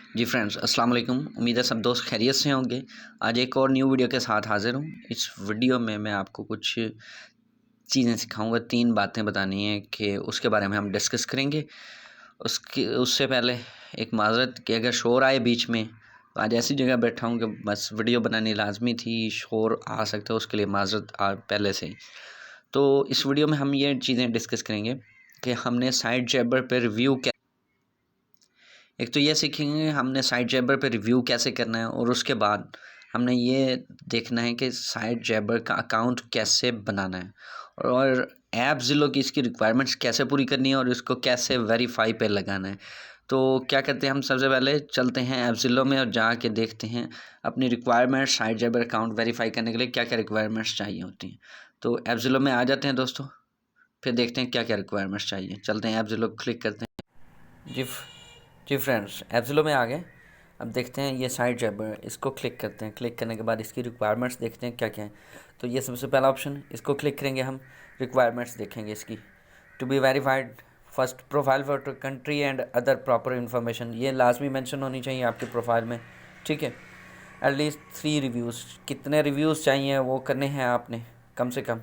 जी friends, अस्सलाम वालेकुम। उम्मीद है सब दोस्त खैरियत से होंगे। आज एक और न्यू वीडियो के साथ हाज़िर हूँ। इस वीडियो में मैं आपको कुछ चीज़ें सिखाऊंगा, 3 बातें बतानी है कि उसके बारे में हम डिस्कस करेंगे। उससे पहले एक माज़रत कि अगर शोर आए बीच में, तो आज ऐसी जगह बैठा हूँ कि बस वीडियो बनानी लाज़मी थी, शोर आ सकता है, उसके लिए माज़रत पहले से ही। तो इस वीडियो में हम ये चीज़ें डिस्कस करेंगे कि हमने साइट जैबर पर रिव्यू एक तो ये सीखेंगे हमने साइट जैबर पे रिव्यू कैसे करना है, और उसके बाद हमने ये देखना है कि साइट जैबर का अकाउंट कैसे बनाना है, और ऐप ज़िलो की इसकी रिक्वायरमेंट्स कैसे पूरी करनी है, और इसको कैसे वेरीफाई पे लगाना है। तो क्या करते हैं, हम सबसे पहले चलते हैं ऐप ज़िलो में और जाके देखते हैं अपनी requirements site Jabber account verify करने के लिए क्या क्या रिक्वायरमेंट्स चाहिए होती हैं। तो ऐप ज़िलो में आ जाते हैं दोस्तों, फिर देखते हैं क्या क्या रिक्वायरमेंट्स चाहिए। चलते हैं ऐप ज़िलो क्लिक करते हैं। जी फ्रेंड्स, एप्सिलो में आ गए। अब देखते हैं ये साइट जैबर, इसको क्लिक करते हैं। क्लिक करने के बाद इसकी रिक्वायरमेंट्स देखते हैं क्या क्या है। तो ये सबसे पहला ऑप्शन, इसको क्लिक करेंगे हम, रिक्वायरमेंट्स देखेंगे इसकी। To be verified, first profile photo, country and other proper information, ये लाजमी मेंशन होनी चाहिए आपके प्रोफाइल में, ठीक है। एटलीस्ट 3 रिव्यूज़, कितने रिव्यूज़ चाहिए वो करने हैं आपने कम से कम।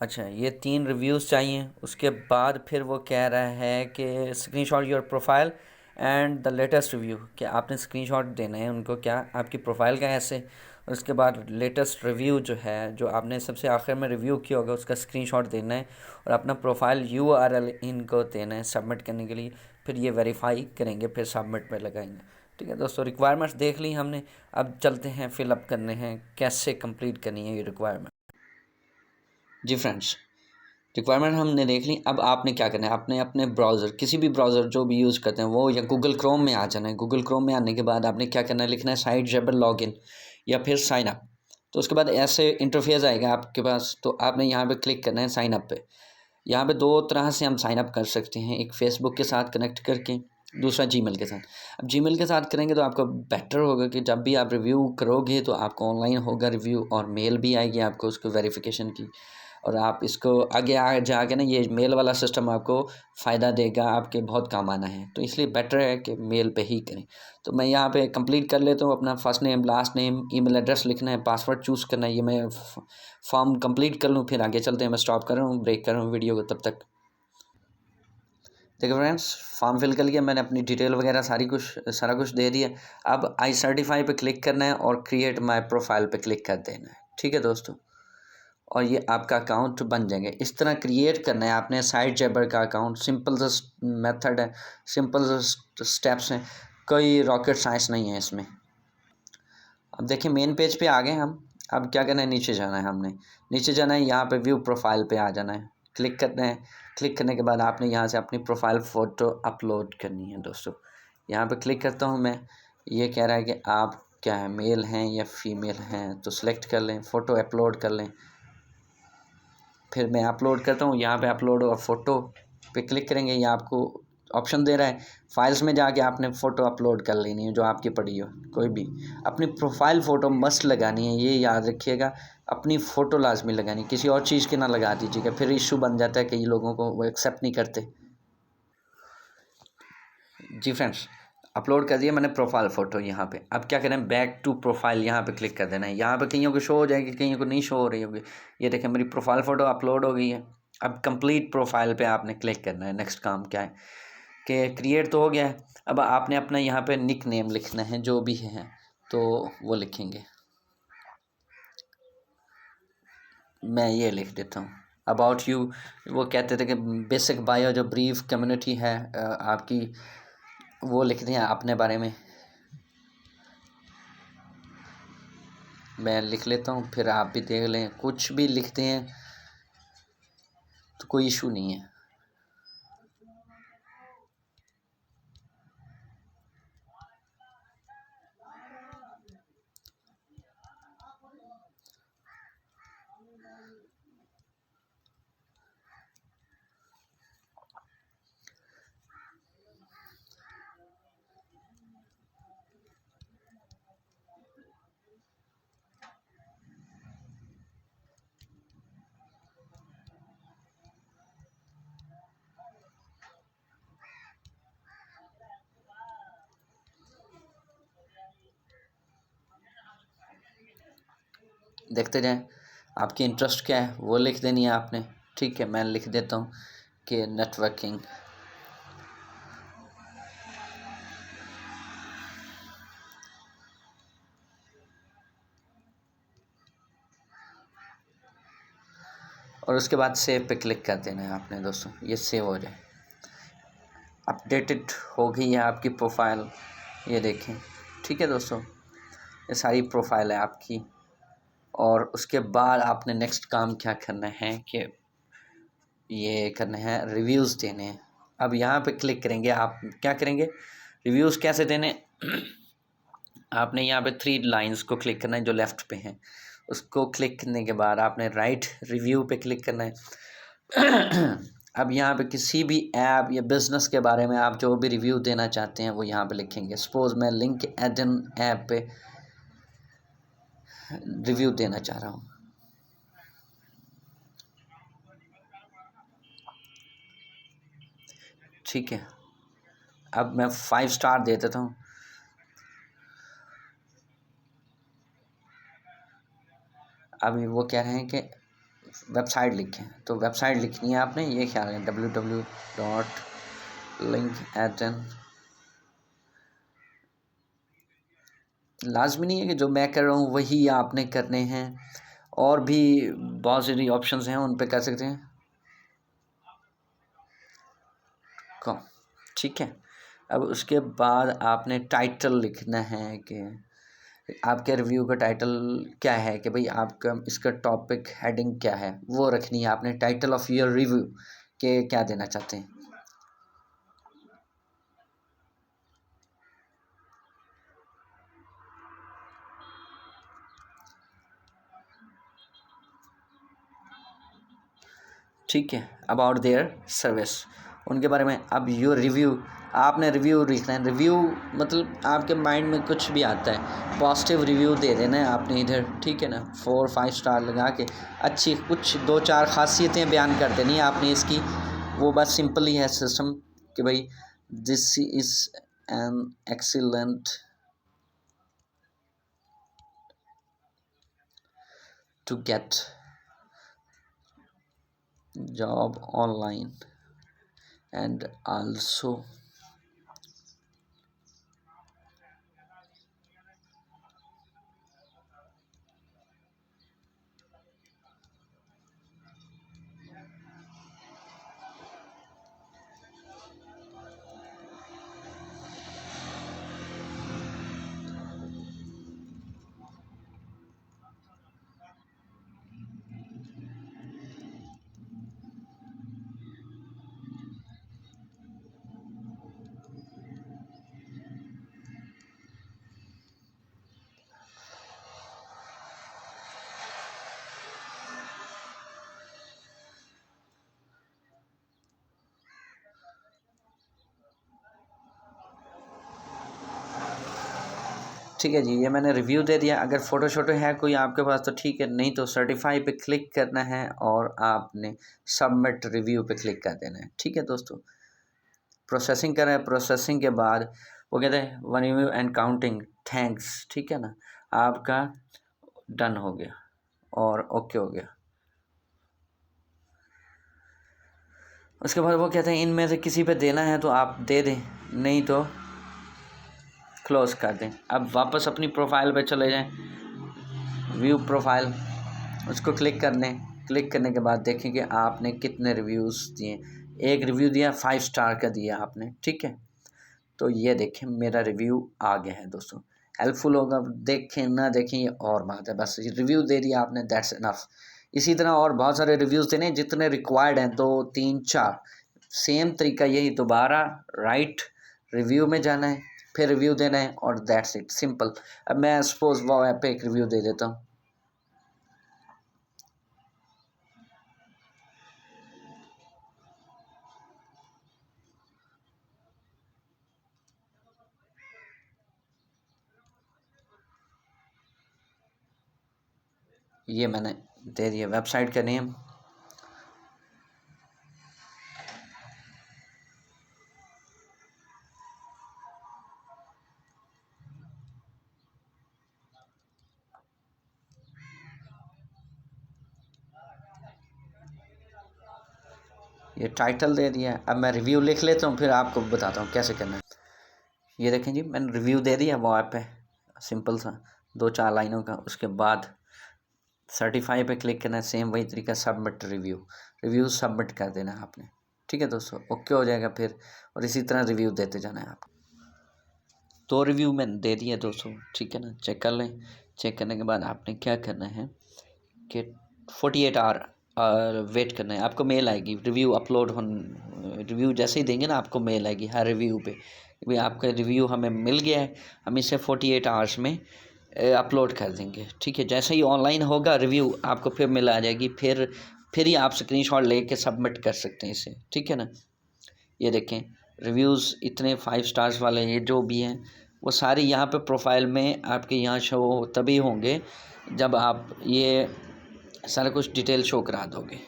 अच्छा, ये 3 रिव्यूज़ चाहिए। उसके बाद फिर वो कह रहा है कि screenshot your profile and the latest review, कि आपने स्क्रीनशॉट देना है उनको, क्या आपकी प्रोफाइल का ऐसे। और उसके बाद लेटेस्ट रिव्यू जो है, जो आपने सबसे आखिर में रिव्यू किया होगा, उसका स्क्रीनशॉट देना है और अपना प्रोफाइल URL इनको देना है सबमिट करने के लिए। फिर ये वेरीफाई करेंगे, फिर सबमिट पे लगाएंगे। ठीक है दोस्तों, रिक्वायरमेंट्स देख ली हमने। अब चलते हैं फिलअप करने हैं, कैसे कंप्लीट करनी है ये रिक्वायरमेंट। जी फ्रेंड्स, रिक्वायरमेंट हमने देख ली। अब आपने क्या करना है, आपने अपने ब्राउज़र, किसी भी ब्राउज़र जो भी यूज़ करते हैं वो, या गूगल क्रोम में आ जाना है। गूगल क्रोम में आने के बाद आपने क्या करना है, लिखना है साइट जैबर लॉगिन या फिर साइन अप। तो उसके बाद ऐसे इंटरफेस आएगा आपके पास, तो आपने यहाँ पे क्लिक करना है साइन अप पे। यहाँ पे 2 तरह से हम साइन अप कर सकते हैं, एक फ़ेसबुक के साथ कनेक्ट करके, दूसरा जीमेल के साथ। अब जीमेल के साथ करेंगे तो आपको बेटर होगा कि जब भी आप रिव्यू करोगे तो आपको ऑनलाइन होगा रिव्यू, और मेल भी आएगी आपको उसको वेरिफिकेशन की। और आप इसको आगे जाके ना, ये मेल वाला सिस्टम आपको फ़ायदा देगा, आपके बहुत काम आना है। तो इसलिए बेटर है कि मेल पे ही करें। तो मैं यहाँ पे कंप्लीट कर लेता हूँ। अपना first name, last name, email address लिखना है, पासवर्ड चूज़ करना है। ये मैं फॉर्म कंप्लीट कर लूँ, फिर आगे चलते हैं। मैं स्टॉप कर रहा हूँ, ब्रेक कर रहा हूँ वीडियो को तब तक। देखिए फ्रेंड्स, फॉर्म फिल कर लिया मैंने, अपनी डिटेल वगैरह सारा कुछ दे दिया। अब आई सर्टिफाई पे क्लिक करना है और क्रिएट माय प्रोफाइल पे क्लिक कर देना है, ठीक है दोस्तों। और ये आपका अकाउंट बन जाएंगे। इस तरह क्रिएट करना है आपने साइट जैबर का अकाउंट। सिंपल सा मेथड है, सिंपल सा स्टेप्स हैं, कोई रॉकेट साइंस नहीं है इसमें। अब देखिए मेन पेज पे आ गए हम। अब क्या करना है, नीचे जाना है हमने। नीचे जाना है, यहाँ पे व्यू प्रोफाइल पे आ जाना है, क्लिक करना है। क्लिक करने के बाद आपने यहाँ से अपनी प्रोफाइल फ़ोटो अपलोड करनी है दोस्तों। यहाँ पे क्लिक करता हूँ मैं। ये कह रहा है कि आप क्या है, मेल हैं या फीमेल हैं, तो सिलेक्ट कर लें, फ़ोटो अपलोड कर लें। फिर मैं अपलोड करता हूँ, यहाँ पे अपलोड और फ़ोटो पे क्लिक करेंगे। ये आपको ऑप्शन दे रहा है, फाइल्स में जाके आपने फ़ोटो अपलोड कर लेनी है जो आपकी पड़ी हो, कोई भी। अपनी प्रोफाइल फ़ोटो मस्ट लगानी है, ये याद रखिएगा। अपनी फ़ोटो लाजमी लगानी है, किसी और चीज़ की ना लगा दीजिएगा, फिर इशू बन जाता है, कई लोगों को वो एक्सेप्ट नहीं करते। जी फ्रेंड्स, अपलोड कर दिया मैंने प्रोफाइल फ़ोटो यहाँ पे। अब क्या करें, बैक टू प्रोफाइल यहाँ पे क्लिक कर देना है। यहाँ पे कईयों को शो हो जाएगी, कईयों को नहीं शो हो रही होगी। ये देखें मेरी प्रोफाइल फ़ोटो अपलोड हो गई है। अब कंप्लीट प्रोफाइल पे आपने क्लिक करना है। नेक्स्ट काम क्या है कि क्रिएट तो हो गया है। अब आपने अपना यहाँ पे निक नेम लिखना है, जो भी है तो वो लिखेंगे। मैं ये लिख देता हूँ, अबाउट यू। वो कहते थे कि बेसिक बायो, जो ब्रीफ कम्युनिटी है आपकी, वो लिख दें अपने बारे में। मैं लिख लेता हूँ, फिर आप भी देख लें। कुछ भी लिखते हैं तो कोई इशू नहीं है। देखते जाएं। आपकी इंटरेस्ट क्या है वो लिख देनी है आपने, ठीक है। मैं लिख देता हूँ कि नेटवर्किंग। और उसके बाद सेव पे क्लिक कर देना है आपने दोस्तों, ये सेव हो जाए। अपडेटेड हो गई है आपकी प्रोफाइल, ये देखें, ठीक है दोस्तों। ये सारी प्रोफाइल है आपकी। और उसके बाद आपने नेक्स्ट काम क्या करना है कि ये करना है, रिव्यूज़ देने हैं। अब यहाँ पे क्लिक करेंगे, आप क्या करेंगे, रिव्यूज़ कैसे देने आपने यहाँ पे 3 लाइंस को क्लिक करना है जो लेफ़्ट पे हैं। उसको क्लिक करने के बाद आपने राइट रिव्यू पे क्लिक करना है। अब यहाँ पे किसी भी ऐप या बिज़नेस के बारे में आप जो भी रिव्यू देना चाहते हैं वो यहाँ पे लिखेंगे। सपोज़ मैं लिंक्डइन ऐप पे रिव्यू देना चाह रहा हूँ, ठीक है। अब मैं 5 स्टार दे देता हूँ। अभी वो कह रहे हैं कि वेबसाइट लिखें, तो वेबसाइट लिखनी है आपने, ये ख्याल है www.linkedin। लाजमी नहीं है कि जो मैं कर रहा हूँ वही आपने करने हैं, और भी बहुत सारी ऑप्शंस हैं, उन पे कर सकते हैं कम, ठीक है। अब उसके बाद आपने टाइटल लिखना है कि आपके रिव्यू का टाइटल क्या है, कि भाई आपका इसका टॉपिक हेडिंग क्या है वो रखनी है आपने। टाइटल ऑफ योर रिव्यू के क्या देना चाहते हैं, ठीक है। अबाउट देयर सर्विस, उनके बारे में। अब योर रिव्यू, आपने रिव्यू लिखना है। रिव्यू मतलब आपके माइंड में कुछ भी आता है, पॉजिटिव रिव्यू दे देना है आपने इधर, ठीक है ना। 4-5 स्टार लगा के अच्छी कुछ 2-4 खासियतें बयान कर देनी है आपने इसकी। वो बस सिंपल ही है सिस्टम कि भाई this is an excellent to get job online and also ठीक है जी, ये मैंने रिव्यू दे दिया। अगर फ़ोटो शोटो है कोई आपके पास तो ठीक है, नहीं तो सर्टिफाई पे क्लिक करना है और आपने सबमिट रिव्यू पे क्लिक कर देना है, ठीक है दोस्तों। प्रोसेसिंग कर रहा है, प्रोसेसिंग के बाद वो कहते हैं one review and counting thanks, ठीक है ना। आपका डन हो गया और ओके हो गया। उसके बाद वो कहते हैं इनमें से किसी पे देना है तो आप दे दें, नहीं तो क्लोज़ कर दें। अब वापस अपनी प्रोफाइल पे चले जाएं, व्यू प्रोफाइल, उसको क्लिक कर लें। क्लिक करने के बाद देखें कि आपने कितने रिव्यूज़ दिए। एक रिव्यू दिया 5 स्टार का दिया आपने, ठीक है। तो ये देखें मेरा रिव्यू आ गया है दोस्तों। हेल्पफुल होगा, देखें ना देखें ये और बात है, बस रिव्यू दे दिया आपने, दैट्स इनफ। इसी तरह और बहुत सारे रिव्यूज़ देने जितने रिक्वायर्ड हैं, 2-3-4। सेम तरीका यही, दोबारा राइट रिव्यू में जाना है, फिर रिव्यू देना है और दैट्स इट, सिंपल। अब मैं सपोज़ वो ऐप पे एक रिव्यू दे देता हूँ। ये मैंने दे दिया वेबसाइट का नेम। ये टाइटल दे दिया। अब मैं रिव्यू लिख लेता हूँ, फिर आपको बताता हूँ कैसे करना है। ये देखें जी, मैंने रिव्यू दे दिया वहाँ पे, सिंपल सा 2-4 लाइनों का। उसके बाद सर्टिफाई पे क्लिक करना है, सेम वही तरीका, सबमिट रिव्यू सबमिट कर देना है आपने। ठीक है दोस्तों, ओके हो जाएगा फिर। और इसी तरह रिव्यू देते जाना है आपको। तो रिव्यू मैंने दे दिया दोस्तों, ठीक है ना, चेक कर लें। चेक करने के बाद आपने क्या करना है कि 48 आवर वेट करना है। आपको मेल आएगी रिव्यू अपलोड रिव्यू जैसे ही देंगे ना, आपको मेल आएगी हर रिव्यू पे, भाई आपका रिव्यू हमें मिल गया है, हम इसे 48 आवर्स में अपलोड कर देंगे। ठीक है, जैसे ही ऑनलाइन होगा रिव्यू आपको फिर मिल आ जाएगी, फिर ही आप स्क्रीनशॉट लेके सबमिट कर सकते हैं इसे। ठीक है ना, ये देखें रिव्यूज़ इतने 5 स्टार्स वाले ये जो भी हैं वो सारे यहाँ पे प्रोफाइल में आपके यहाँ शो तभी होंगे जब आप ये सारा कुछ डिटेल शो करा दोगे।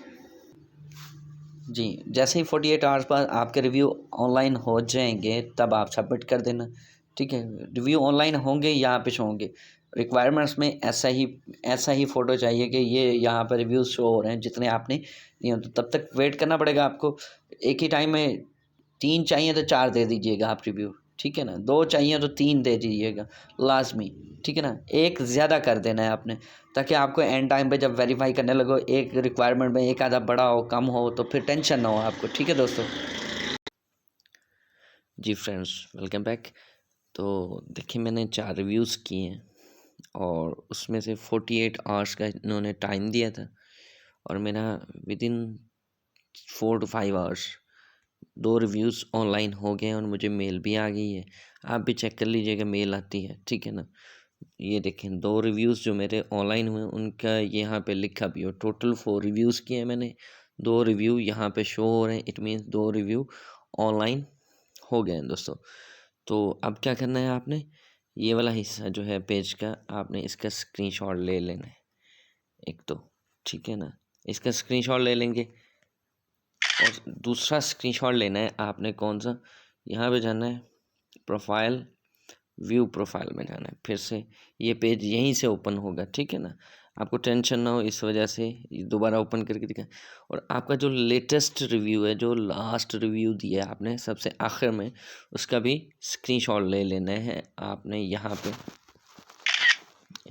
जी, जैसे ही 48 आवर्स बाद आपके रिव्यू ऑनलाइन हो जाएंगे तब आप सबमिट कर देना। ठीक है, रिव्यू ऑनलाइन होंगे यहाँ पे शो होंगे। रिक्वायरमेंट्स में ऐसा ही फ़ोटो चाहिए कि ये यहाँ पर रिव्यूज़ शो हो रहे हैं जितने आपने दिए, तो तब तक वेट करना पड़ेगा आपको। एक ही टाइम में 3 चाहिए तो 4 दे दीजिएगा आप रिव्यू। ठीक है ना, 2 चाहिए तो 3 दे दीजिएगा लाज़मी। ठीक है ना, एक ज़्यादा कर देना है आपने, ताकि आपको एंड टाइम पे जब वेरीफाई करने लगो एक रिक्वायरमेंट में एक आधा बड़ा हो कम हो तो फिर टेंशन ना हो आपको। ठीक है दोस्तों। जी फ्रेंड्स, वेलकम बैक। तो देखिए मैंने 4 रिव्यूज़ किए हैं और उसमें से 48 आवर्स का इन्होंने टाइम दिया था और मेरा within 4 to 5 hours 2 reviews online हो गए हैं और मुझे मेल भी आ गई है। आप भी चेक कर लीजिएगा, मेल आती है। ठीक है ना, ये देखें 2 रिव्यूज़ जो मेरे ऑनलाइन हुए उनका यहाँ पे लिखा भी हो। टोटल 4 रिव्यूज़ किए हैं मैंने, 2 रिव्यू यहाँ पे शो हो रहे हैं, इट मीन्स 2 रिव्यू ऑनलाइन हो गए हैं दोस्तों। तो अब क्या करना है आपने, ये वाला हिस्सा जो है पेज का, आपने इसका स्क्रीनशॉट ले लेना है एक तो। ठीक है ना, इसका स्क्रीनशॉट ले लेंगे और दूसरा स्क्रीनशॉट लेना है आपने कौन सा, यहाँ पे जाना है प्रोफाइल, व्यू प्रोफाइल में जाना है। फिर से ये पेज यहीं से ओपन होगा। ठीक है ना, आपको टेंशन ना हो इस वजह से, ये दोबारा ओपन करके दिखा। और आपका जो लेटेस्ट रिव्यू है, जो लास्ट रिव्यू दिया है आपने सबसे आखिर में, उसका भी स्क्रीनशॉट ले लेना है आपने यहाँ पे,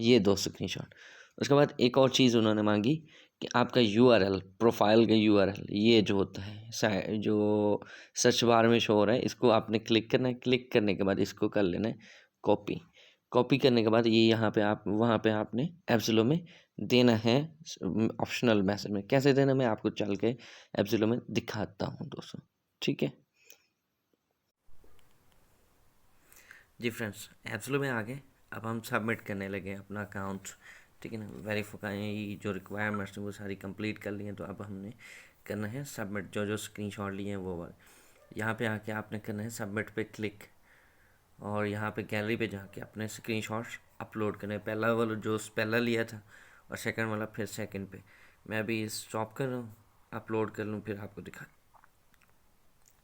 ये 2 स्क्रीनशॉट। उसके बाद एक और चीज़ उन्होंने मांगी कि आपका यूआरएल, प्रोफाइल का यूआरएल, ये जो होता है जो सर्च बार में शो हो रहा है, इसको आपने क्लिक करना है। क्लिक करने के बाद इसको कर लेना है कॉपी। कॉपी करने के बाद ये यहाँ पे आप वहाँ पे आपने एप्सिलो में देना है, ऑप्शनल मैसेज में। कैसे देना मैं आपको चल के एप्सिलो में दिखाता हूँ दोस्तों। ठीक है जी फ्रेंड्स, एप्सिलो में आ गए। अब हम सबमिट करने लगे अपना अकाउंट। ठीक है ना, वेरीफाई जो रिक्वायरमेंट्स हैं वो सारी कंप्लीट कर ली हैं। तो अब हमने करना है सबमिट, जो जो स्क्रीनशॉट लिए हैं वो वाले। यहाँ पे आके आपने करना है सबमिट पे क्लिक और यहाँ पे गैलरी पे जाके अपने स्क्रीनशॉट अपलोड करना है। पहला वाला जो पहला लिया था और सेकंड वाला फिर सेकंड पे। मैं अभी स्टॉप कर रहा हूँ, अपलोड कर लूँ फिर आपको दिखा।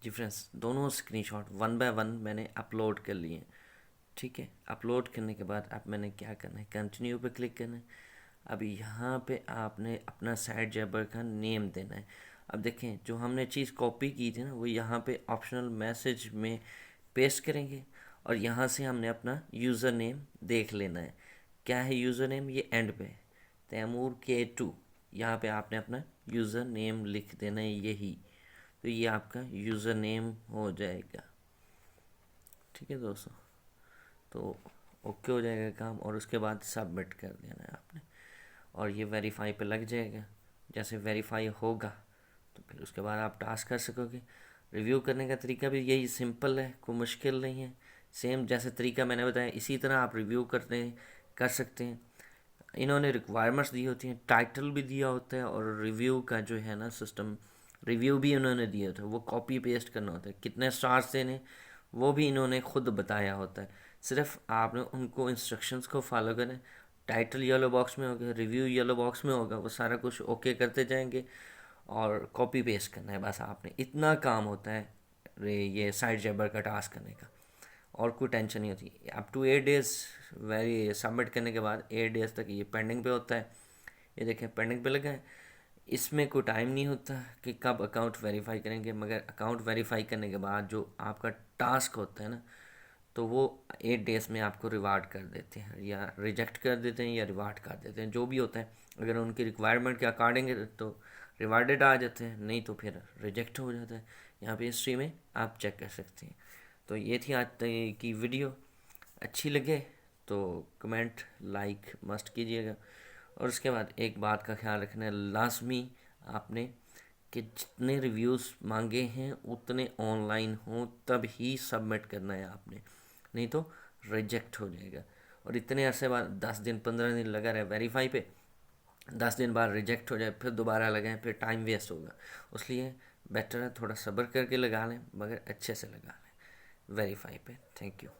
जी फ्रेंड्स, दोनों स्क्रीनशॉट 1 बाय 1 मैंने अपलोड कर लिए हैं। ठीक है, अपलोड करने के बाद अब मैंने क्या करना है, कंटिन्यू पे क्लिक करना है। अब यहाँ पे आपने अपना साइट जैबर का नेम देना है। अब देखें जो हमने चीज़ कॉपी की थी ना, वो यहाँ पे ऑप्शनल मैसेज में पेस्ट करेंगे और यहाँ से हमने अपना यूज़र नेम देख लेना है। क्या है यूज़र नेम, ये एंड पे तैमूर K2, यहाँ पे आपने अपना यूज़र नेम लिख देना है यही। तो ये आपका यूज़र नेम हो जाएगा। ठीक है दोस्तों, तो ओके हो जाएगा काम और उसके बाद सबमिट कर देना है आपने और ये वेरीफाई पे लग जाएगा। जैसे वेरीफाई होगा तो फिर उसके बाद आप टास्क कर सकोगे। रिव्यू करने का तरीका भी यही सिंपल है, कोई मुश्किल नहीं है। सेम जैसे तरीका मैंने बताया इसी तरह आप रिव्यू कर सकते हैं। इन्होंने रिक्वायरमेंट्स दी होती हैं, टाइटल भी दिया होता है और रिव्यू का जो है ना सिस्टम, रिव्यू भी उन्होंने दिया होता है, वो कॉपी पेस्ट करना होता है। कितने स्टार्स देने वो भी इन्होंने खुद बताया होता है। सिर्फ आपने उनको इंस्ट्रक्शंस को फॉलो करें। टाइटल येलो बॉक्स में होगा, रिव्यू येलो बॉक्स में होगा, वो सारा कुछ ओके करते जाएंगे और कॉपी पेस्ट करना है बस आपने। इतना काम होता है ये साइट जैबर का टास्क करने का, और कोई टेंशन नहीं होती। अप टू 8 डेज़ सबमिट करने के बाद 8 डेज़ तक ये पेंडिंग पे होता है। ये देखें पेंडिंग पे लगा है। इसमें कोई टाइम नहीं होता कि कब अकाउंट वेरीफाई करेंगे, मगर अकाउंट वेरीफाई करने के बाद जो आपका टास्क होता है ना, तो वो 8 डेज़ में आपको रिवार्ड कर देते हैं, या रिजेक्ट कर देते हैं या रिवार्ड कर देते हैं, जो भी होता है। अगर उनकी रिक्वायरमेंट के अकॉर्डिंग तो रिवार्डेड आ जाते हैं, नहीं तो फिर रिजेक्ट हो जाता है। यहाँ पे हिस्ट्री में आप चेक कर सकते हैं। तो ये थी आज की वीडियो। अच्छी लगे तो कमेंट लाइक मस्ट कीजिएगा। और उसके बाद एक बात का ख्याल रखना है लाजमी आपने, कि जितने रिव्यूज़ मांगे हैं उतने ऑनलाइन हों तब ही सबमिट करना है आपने, नहीं तो रिजेक्ट हो जाएगा। और इतने अरसे बाद 10 दिन 15 दिन लगा रहे वेरीफाई पे, 10 दिन बाद रिजेक्ट हो जाए फिर दोबारा लगाएं, फिर टाइम वेस्ट होगा। इसलिए बेटर है थोड़ा सब्र करके लगा लें, मगर अच्छे से लगा लें वेरीफाई पे। Thank you.